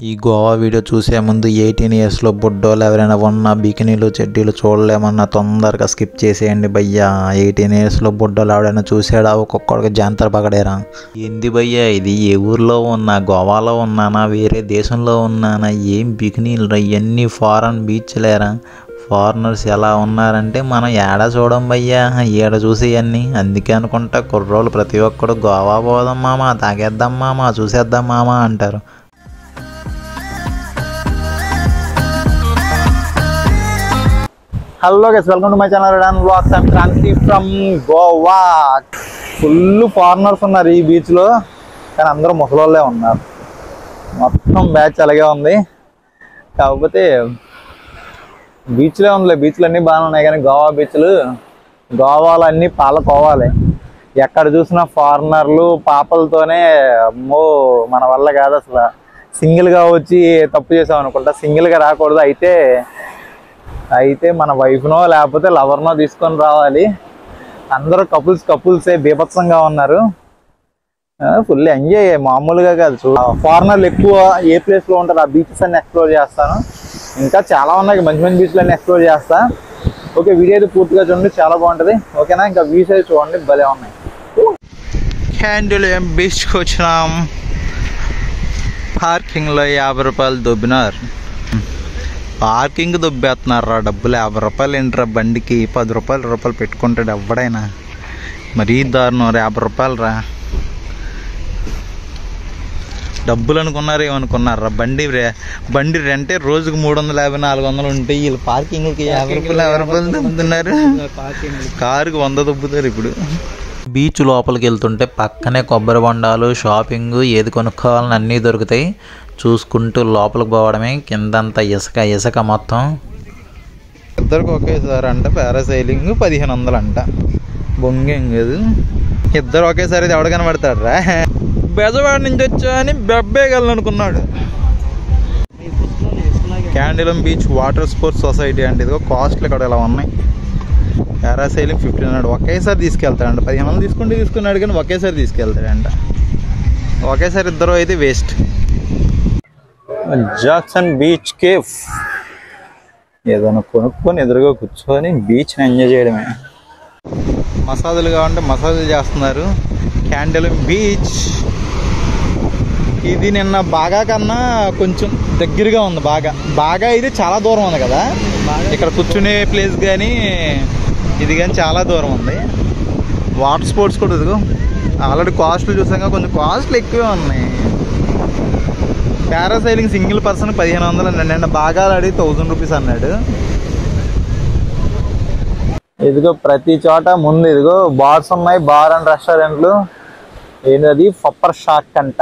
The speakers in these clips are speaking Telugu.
ఈ గోవా వీడియో చూసే ముందు 18 ఇయర్స్లో బుడ్డోళ్ళు ఎవరైనా ఉన్న బికినీలు చెడ్డీలు చూడలేమన్నా తొందరగా స్కిప్ చేసేయండి భయ్యా. 18 ఇయర్స్లో బుడ్డోళ్ళు ఎవడైనా చూసాడా? ఒక్కొక్కడికి జాంతర పగడేరా. ఏంది భయ్యా ఇది? ఏ ఊర్లో ఉన్నా, గోవాలో ఉన్నానా, వేరే దేశంలో ఉన్నానా? ఏం బికినీలు రా, ఇవన్నీ ఫారెన్ బీచ్లేరా. ఫారినర్స్ ఎలా ఉన్నారంటే మనం ఏడా చూడం భయ్యా, ఏడ చూసేయన్నీ. అందుకే అనుకుంటా కుర్రోళ్ళు ప్రతి ఒక్కడు గోవా పోదాం మామ, తాగేద్దాం మామ, చూసేద్దాం మామ అంటారు. Hello guys, welcome to my channel and vlogs. I'm Kranthi from Goa. Full foreigners ఉన్నారు ఈ బీచ్లో, కానీ అందరూ ముసలోళ్ళే ఉన్నారు. మొత్తం బ్యాచ్ అలాగే ఉంది. కాకపోతే బీచ్లే ఉందిలే, బీచ్లు అన్నీ బాగానే ఉన్నాయి, కానీ గోవాలో అన్నీ పాలకోవాలి. ఎక్కడ చూసినా ఫారినర్లు పాపలతోనే. అమ్మో, మన వల్ల కాదు అసలు. సింగిల్గా వచ్చి తప్పు చేసాం అనుకుంటా. సింగిల్గా రాకూడదు, అయితే మన వైఫ్నో లేకపోతే లవర్నో తీసుకొని రావాలి. అందరూ కపుల్సే బీభత్సంగా ఉన్నారు. ఫుల్ ఎంజాయ్, మామూలుగా కాదు. ఫారినర్లు ఎక్కువ ఏ ప్లేస్లో ఉంటారు ఆ బీచెస్ అన్ని ఎక్స్ప్లోర్ చేస్తాను. ఇంకా చాలా ఉన్నాయి, మంచి మంచి బీచ్లు అన్ని ఎక్స్ప్లోర్ చేస్తా. ఓకే, వీడియో అయితే పూర్తిగా చూడండి, చాలా బాగుంటుంది. ఓకేనా? ఇంకా వ్యూస్ అయితే చూడండి, భలే ఉన్నాయి. క్యాండిల్ బీచ్కి వచ్చినాం. పార్కింగ్లో 50 రూపాయలు దొబ్బినారు. పార్కింగ్ దొబ్బేస్తున్నారా, డబ్బులు 50 రూపాయలు ఏంట్రా బండికి? 10 రూపాయలు పెట్టుకుంటాడు ఎవడైనా. మరీ దారుణం, 50 రూపాయలు రా. డబ్బులు అనుకున్నారు, ఏమనుకున్నారా? బండి రెంటే రోజుకు 350, 400 ఉంటాయి. వీళ్ళు పార్కింగ్కి 50 రూపాయలు దొబ్బుతున్నారు. కారుకి 100 దొబ్బుతారు ఇప్పుడు. బీచ్ లోపలికి వెళ్తుంటే పక్కనే కొబ్బరి బొండాలు, షాపింగ్, ఏది కొనుక్కోవాలని అన్నీ దొరుకుతాయి. చూసుకుంటూ లోపలికి పోవడమే. కిందంతా ఇసుక మొత్తం. ఇద్దరికి ఒకేసారి అంట పారాసైలింగ్ 1500 అంట. బొంగేం కాదు, ఇద్దరు ఒకేసారి అయితే ఎవడ కనబడతాడు రా. బెజవాడ నుంచి వచ్చా అని బెబ్బేగలను అనుకున్నాడు. క్యాండిలం బీచ్ వాటర్ స్పోర్ట్స్ సొసైటీ అంటే ఇదిగో కాస్ట్లు ఇక్కడ ఇలా ఉన్నాయి. పారాసైలింగ్ 1500 ఒకేసారి తీసుకెళ్తాడంట. 1500 తీసుకున్నాడు కానీ ఒకేసారి తీసుకెళ్తాడంట. ఒకేసారి ఇద్దరు అయితే వేస్ట్. Jackson beach cafe. ఏదైనా కొనుక్కొని ఎదురుగా కూర్చొని బీచ్ని ఎంజాయ్ చేయడమే. మసాజులు కావాలంటే మసాజులు చేస్తున్నారు. క్యాండిలం బీచ్ ఇది నిన్న బాగా కన్నా కొంచెం దగ్గరగా ఉంది. బాగా ఇది చాలా దూరం ఉంది కదా. ఇక్కడ కూర్చునే ప్లేస్ కానీ ఇది కానీ చాలా దూరం ఉంది. వాటర్ స్పోర్ట్స్ కూడా ఇదిగో ఆల్రెడీ కాస్ట్లు చూసాక కొంచెం కాస్ట్లు ఎక్కువే ఉన్నాయి. పారాసైలింగ్ సింగిల్ పర్సన్ 1500 అన్నాడు. నిన్న బాగా అడిగి 1000 రూపీస్ అన్నాడు. ఇదిగో ప్రతి చోట ముందు ఇదిగో బార్స్ ఉన్నాయి, బార్ అండ్ రెస్టారెంట్లు. ఏంటది? పప్పర్ షాక్ అంట.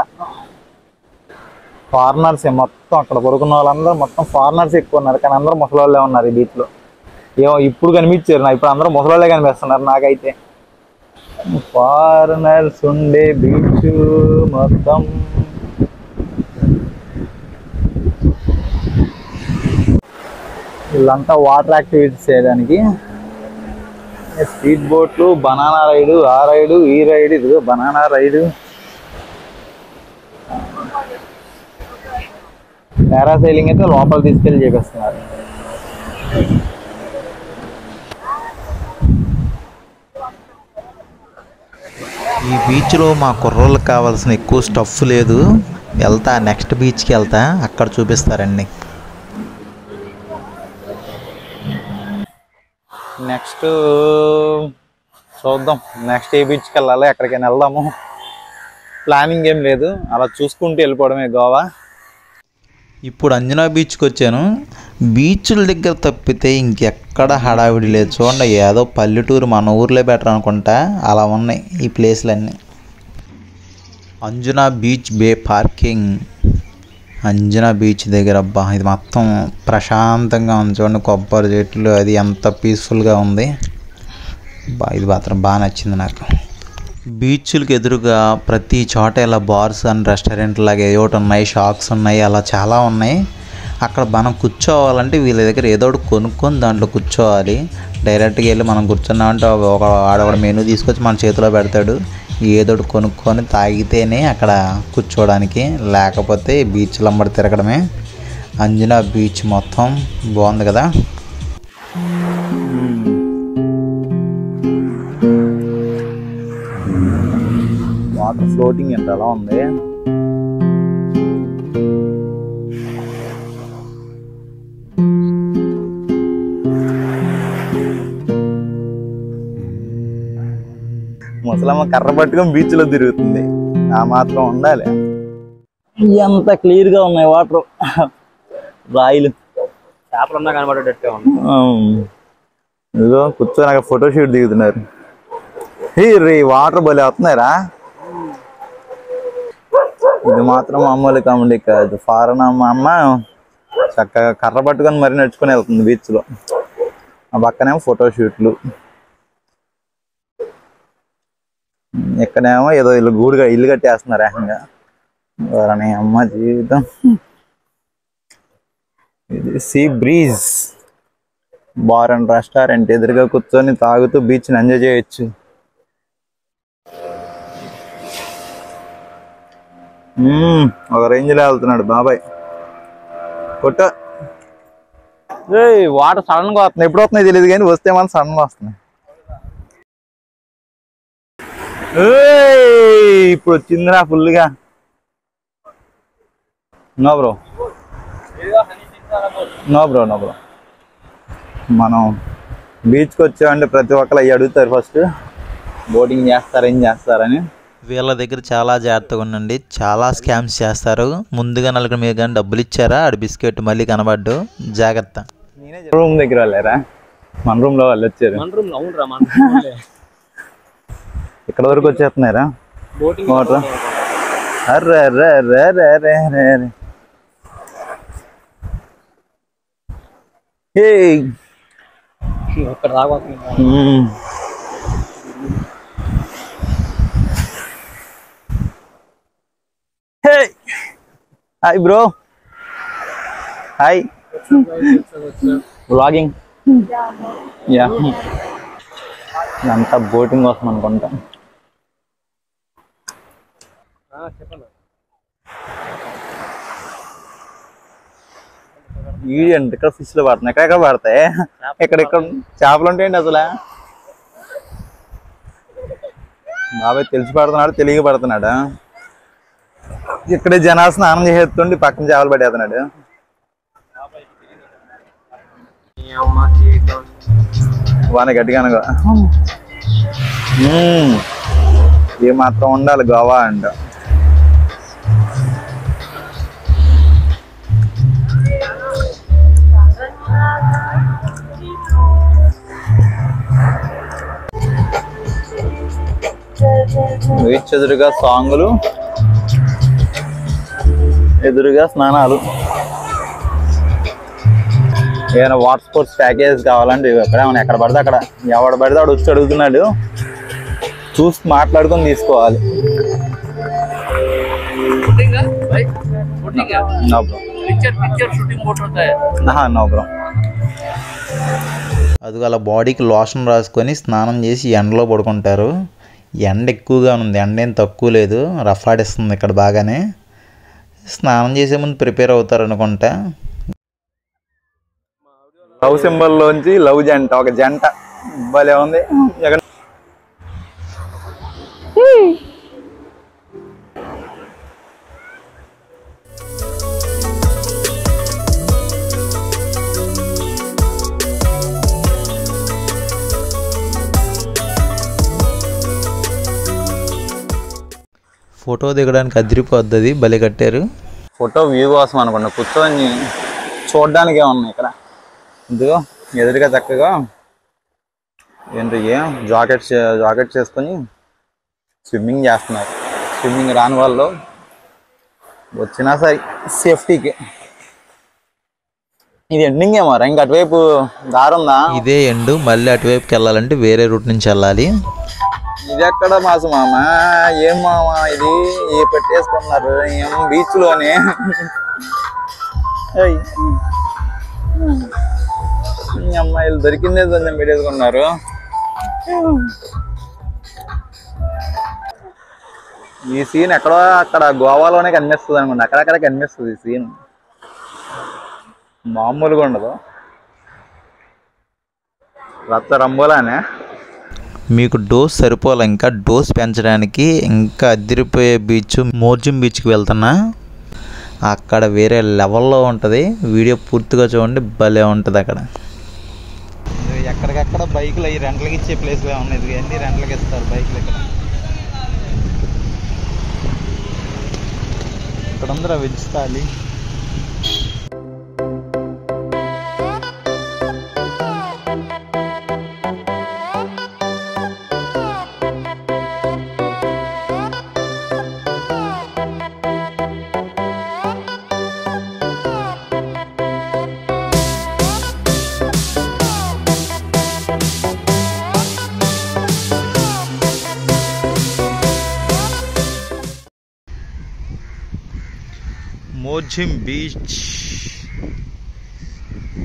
ఫారినర్సే మొత్తం. అక్కడ కొడుకున్న వాళ్ళందరూ మొత్తం ఫారినర్స్ ఎక్కువ ఉన్నారు, కానీ అందరూ ముసలోళ్ళే ఉన్నారు ఈ బీచ్లో. ఏమో ఇప్పుడు కనిపించారు నా, ఇప్పుడు అందరూ ముసలోళ్ళే కనిపిస్తున్నారు నాకైతే. ఫారినర్స్ ఉండే బీచ్ మొత్తం. వీళ్ళంతా వాటర్ యాక్టివిటీస్ చేయడానికి. స్పీడ్ బోట్లు, బనానా రైడు, ఆ రైడు ఈ రైడు. ఇదిగో బనానా రైడు. పారాసైలింగ్ అయితే లోపల తీసుకెళ్ళి చేపిస్తున్నారు. ఈ బీచ్లో మా కుర్రోళ్ళకి కావాల్సిన ఎక్కువ స్టఫ్ లేదు. నెక్స్ట్ బీచ్కి వెళ్తా, అక్కడ చూపిస్తారండి. నెక్స్ట్ చూద్దాం, నెక్స్ట్ ఏ బీచ్కి వెళ్ళాలి, ఎక్కడికైనా వెళ్దాము. ప్లానింగ్ ఏం లేదు, అలా చూసుకుంటూ వెళ్ళిపోవడమే గోవా. ఇప్పుడు అంజనా బీచ్కి వచ్చాను. బీచ్ల దగ్గర తప్పితే ఇంకెక్కడ హడావిడి లేదు. చూడండి, ఏదో పల్లెటూరు, మన ఊర్లో బెటర్ అనుకుంటా, అలా ఉన్నాయి ఈ ప్లేస్లన్నీ. అంజనా బీచ్ బే పార్కింగ్. అంజనా బీచ్ దగ్గర అబ్బా ఇది మొత్తం ప్రశాంతంగా ఉంది. చూడండి కొబ్బరి చెట్లు, అది ఎంత పీస్ఫుల్గా ఉంది. ఇది మాత్రం బాగా నచ్చింది నాకు. బీచ్లకు ఎదురుగా ప్రతి చోట ఇలా బార్స్ అండ్ రెస్టారెంట్ లాగా ఏదోటి ఉన్నాయి, షాప్స్ ఉన్నాయి, అలా చాలా ఉన్నాయి. అక్కడ మనం కూర్చోవాలంటే వీళ్ళ దగ్గర ఏదో ఒకటి కొనుక్కొని దాంట్లో కూర్చోవాలి. డైరెక్ట్గా వెళ్ళి మనం కూర్చున్నామంటే ఆడొక మెనూ తీసుకొచ్చి మన చేతిలో పెడతాడు. ఏదోటి కొనుక్కొని తాగితేనే అక్కడ కూర్చోవడానికి, లేకపోతే బీచ్లు అమ్మడి తిరగడమే. అంజనా బీచ్ మొత్తం బాగుంది కదా. వాటర్ ఫ్లోటింగ్ ఎంత అలా ఉంది. ముసలమ్మ కర్ర పట్టుకొని బీచ్ లో తిరుగుతుంది. ఆ మాత్రం ఉండాలి. ఎంత క్లియర్ గా ఉన్నాయి వాటర్. రాయిలు, చేపలున్నా కనబడేటట్టే ఉంది. ఇదిగో కూర్చొని అక్కడ ఫోటో షూట్ దిగుతున్నారు. రే వాటర్ భలే వస్తున్నాయిరా. ఇది మాత్రం మామూలు కామెడీ కాదు. ఫారెన్ అమ్మ చక్కగా కర్ర పట్టుకొని మరీ నడుచుకొని వెళ్తుంది బీచ్ లో. ఆ పక్కనేమో ఫోటో షూట్లు, ఇక్కడేమో ఏదో ఇల్లు కట్టేస్తున్నారు ఏకంగా. వారని అమ్మ జీవితం. ఇది see breeze bar and restaurant. ఎదురుగా కూర్చొని తాగుతూ బీచ్ ని ఎంజాయ్ చేయొచ్చు. ఒక రేంజ్ లో వెళ్తున్నాడు బాబాయ్. కొట్ట వాటర్ సడన్ గా వస్తున్నాయి. ఎప్పుడు వస్తున్నాయి తెలియదు కానీ వస్తే మనం సడన్ గా వస్తున్నాయి. ఇప్పుడు వచ్చిందిరా ఫుల్గా. No bro, no bro, no bro. మనం బీచ్కి వచ్చామంటే ప్రతి ఒక్కరు అవి అడుగుతారు ఫస్ట్, బోటింగ్ చేస్తారు ఏం చేస్తారని. వీళ్ళ దగ్గర చాలా జాగ్రత్తగా ఉండండి, చాలా స్కామ్స్ చేస్తారు. ముందుగా నలుగురు మీరు కానీ డబ్బులు ఇచ్చారా ఆడు బిస్కెట్ మళ్ళీ కనబడ్డు, జాగ్రత్త. నేనే రూమ్ దగ్గర వెళ్ళారా, మన రూమ్ లో వాళ్ళు వచ్చారు. ఇక్కడ వరకు వచ్చేస్తున్నారా వాటర్. అర్రే అర్రే అర్రే అర్రే అర్రే అర్రే అర్రే. Hi bro, hi. Vlogging. Yeah, అంతా బోటింగ్ కోసం అనుకుంటా. ఏంటి ఇక్కడ ఫిష్ లో పడుతున్నాయి, ఎక్కడెక్కడ పడతాయి. ఇక్కడ చేపలు ఉంటాయండి అసలు. బాబాయ్ తెలిసి పడుతున్నాడు, తెలియక పడుతున్నాడు. ఇక్కడే జనాలు స్నానం చేసేస్తుండి పక్కన చేపలు పడేస్తున్నాడు. వాన గట్టిగా ఏ మాత్రం ఉండాలి గోవా అంట. బీచ్ ఎదురుగా సాంగులు, ఎదురుగా స్నానాలు. ఏదైనా వాటర్ స్పోర్ట్స్ ప్యాకేజ్ కావాలంటే ఎక్కడ ఎక్కడ పడితే అక్కడ, ఎవడు పడితే వాడు వచ్చి అడుగుతున్నాడు. చూసి మాట్లాడుకొని తీసుకోవాలి. No bro. అది అలా బాడీకి లోషన్ రాసుకొని స్నానం చేసి ఎండలో పడుకుంటారు. ఎండ ఎక్కువగా ఉంది, ఎండ ఏం తక్కువ లేదు, రఫ్ ఆడిస్తుంది ఇక్కడ బాగానే. స్నానం చేసే ముందు ప్రిపేర్ అవుతారు అనుకుంటా. లవ్ సింబల్ లోంచి లవ్ జంట, ఒక జంట భలే ఉంది. ఫోటో దిగడానికి అదిరిపోద్ది, భలే కట్టారు. ఫోటో వ్యూ కోసం అనుకుంటా, కూర్చొని చూడడానికి ఏమన్నా ఇక్కడ. ఇదిగో ఎదురుగా చక్కగా ఏంటి జాకెట్స్ చేసుకొని స్విమ్మింగ్ చేస్తున్నారు. స్విమ్మింగ్ రాని వాళ్ళు వచ్చినా సరే సేఫ్టీకి. ఇది ఎండింగ్ ఏమో, ఇంకా అటువైపు దారుందా? ఇదే ఎండు, మళ్ళీ అటువైపుకి వెళ్ళాలంటే వేరే రూట్ నుంచి వెళ్ళాలి. ఇది ఎక్కడ మాసు మామ, ఏం మామ ఇది పెట్టేసుకున్నారు ఏం బీచ్ లోనే. అమ్మాయిలు దొరికిందే పెట్టేసుకున్నారు. ఈ సీన్ ఎక్కడో అక్కడ గోవాలోనే కనిపిస్తుంది అనుకోండి, అక్కడక్కడ కనిపిస్తుంది ఈ సీన్, మామూలుగా ఉండదు. రచ్చ రంబోలానే. మీకు డోస్ సరిపోలే, ఇంకా డోస్ పెంచడానికి ఇంకా అదిరిపోయే బీచ్ మోర్జిం బీచ్కి వెళ్తున్నా. అక్కడ వేరే లెవెల్లో ఉంటుంది. వీడియో పూర్తిగా చూడండి, భలే ఉంటుంది అక్కడ. ఎక్కడికక్కడ బైకులు అవి రెంట్లకి ఇచ్చే ప్లేస్లో ఉన్నాయి, అన్ని రెంట్లకి ఇస్తారు బైకులు. ఇక్కడ ఉందిరా వెజ్ థాలి.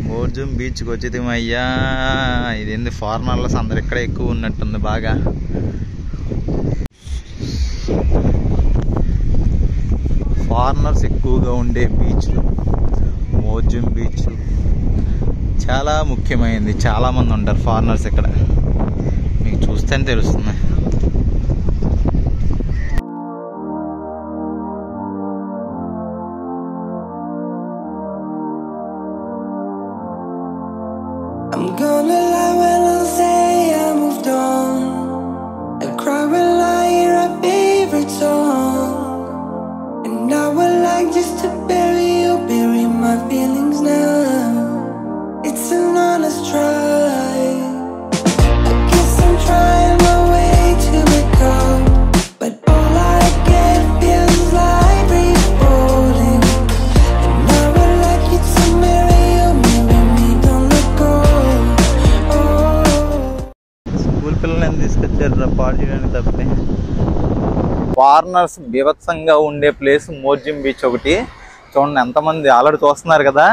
మోర్జిం బీచ్కి వచ్చేది అయ్యా. ఇదేంది ఫారినర్స్ అందరు ఇక్కడ ఎక్కువ ఉన్నట్టుంది బాగా. ఫారినర్స్ ఎక్కువగా ఉండే బీచ్లు మోర్జిం బీచ్. చాలా ముఖ్యమైనది, చాలామంది ఉంటారు ఫారినర్స్ ఇక్కడ, మీకు చూస్తేనే తెలుస్తుంది. I'm gonna lie when I say I moved on. I cry when I hear our favorite song. And I would like just to bury my feelings now. It's an honest try. I guess I'm trying my way to let go, but all I get feels like refolding. And I would like you to marry me, don't let go. School పిల్లల్ని తీసుకొచ్చారు పాడు చేయడానికి తప్పే. ఫారినర్స్ బీభత్సంగా ఉండే ప్లేస్ మోర్జిం బీచ్ ఒకటి. చూడండి ఎంతమంది ఆల్రెడీ చూస్తున్నారు కదా,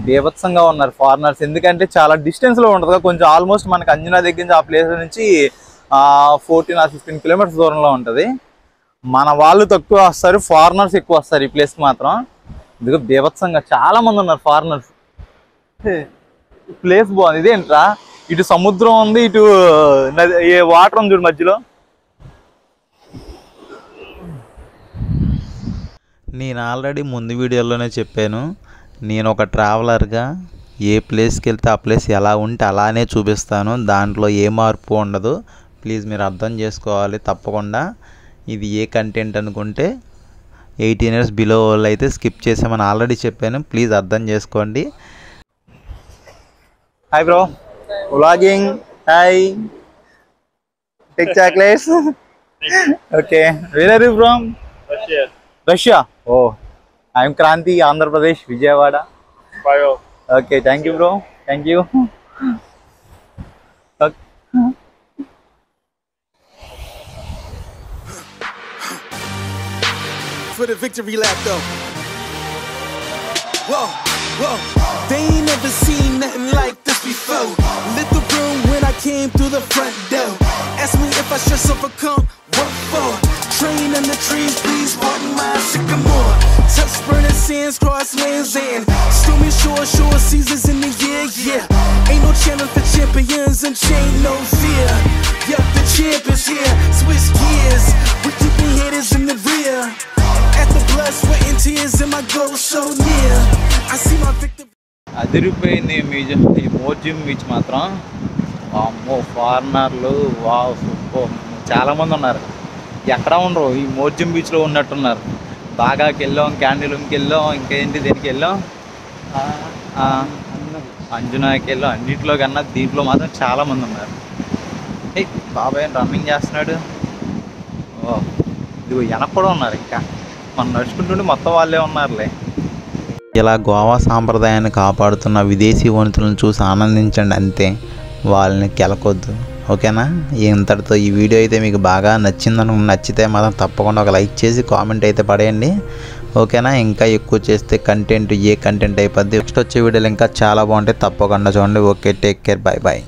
బీభత్సంగా ఉన్నారు ఫారినర్స్. ఎందుకంటే చాలా డిస్టెన్స్లో ఉంటుంది కదా, కొంచెం ఆల్మోస్ట్ మనకి అంజనా దగ్గర నుంచి ఆ ప్లేస్ నుంచి 14 or 15 కిలోమీటర్స్ దూరంలో ఉంటుంది. మన వాళ్ళు తక్కువ వస్తారు, ఫారినర్స్ ఎక్కువ వస్తారు ఈ ప్లేస్కి మాత్రం. ఇదిగో బీభత్సంగా చాలా మంది ఉన్నారు ఫారినర్స్. ప్లేస్ బాగుంది. ఇదేంట్రా, ఇటు సముద్రం ఉంది, ఇటు వాటర్ ఉంది చూడు మధ్యలో. నేను ఆల్రెడీ ముందు వీడియోలోనే చెప్పాను, నేను ఒక ట్రావెలర్గా ఏ ప్లేస్కి వెళ్తే ఆ ప్లేస్ ఎలా ఉంటే అలానే చూపిస్తాను, దాంట్లో ఏ మార్పు ఉండదు. ప్లీజ్ మీరు అర్థం చేసుకోవాలి తప్పకుండా. ఇది ఏ కంటెంట్ అనుకుంటే 18 years బిలో వాళ్ళు అయితే స్కిప్ చేసామని ఆల్రెడీ చెప్పాను, ప్లీజ్ అర్థం చేసుకోండి. Hi bro, vlogging. Hi, take chocolates. Okay, where are you from? Russia. Oh, I'm Kranthi, Andhra Pradesh, Vijayawada. Okay, thank you bro, thank you. For the victory lap though. Whoa, whoa. They ain't never seen nothing like this before. Lit the room when I came through the front door. Ask me if I should overcome. What for? Train in the trees, please pardon my sycamore. Touch burning sands, cross lands and stormy shore seasons in the year, yeah. Ain't no channel for champions and chain no fear. Yup, the champ is here. Switch gears, we keeping haters in the rear. At the blood, sweat and tears and my goal so near. I see my victim. అదిరిపోయింది ఈ మోర్జిం బీచ్ మాత్రం. అమ్మో, ఫారినర్లు వావ్ సూపర్, చాలామంది ఉన్నారు. ఎక్కడ ఉండరు, ఈ మోర్జిం బీచ్లో ఉన్నట్టున్నారు. బాగాకి వెళ్ళాం, క్యాండిల్కి వెళ్ళాం, ఇంకేంటి దేనికి వెళ్ళాం, అంజనాకి వెళ్ళాం. అన్నింటిలో కన్నా దీంట్లో మాత్రం చాలామంది ఉన్నారు. ఏ బాబాయ్ రన్నింగ్ చేస్తున్నాడు. ఓ, ఇదిగో వెనక కూడా ఉన్నారు. ఇంకా మనం నడుచుకుంటుంటే మొత్తం వాళ్ళే ఉన్నారులే. ఇలా గోవా సాంప్రదాయాన్ని కాపాడుతున్న విదేశీ వనితులను చూసి ఆనందించండి అంతే, వాళ్ళని కెలకొద్దు. ఓకేనా? ఇంతటితో ఈ వీడియో అయితే మీకు బాగా నచ్చితే మాత్రం తప్పకుండా ఒక లైక్ చేసి కామెంట్ అయితే పడేయండి. ఓకేనా? ఇంకా ఎక్కువ చేస్తే కంటెంట్ అయిపోద్ది. నెక్స్ట్ వచ్చే వీడియోలు ఇంకా చాలా బాగుంటాయి, తప్పకుండా చూడండి. Okay, take care, bye bye.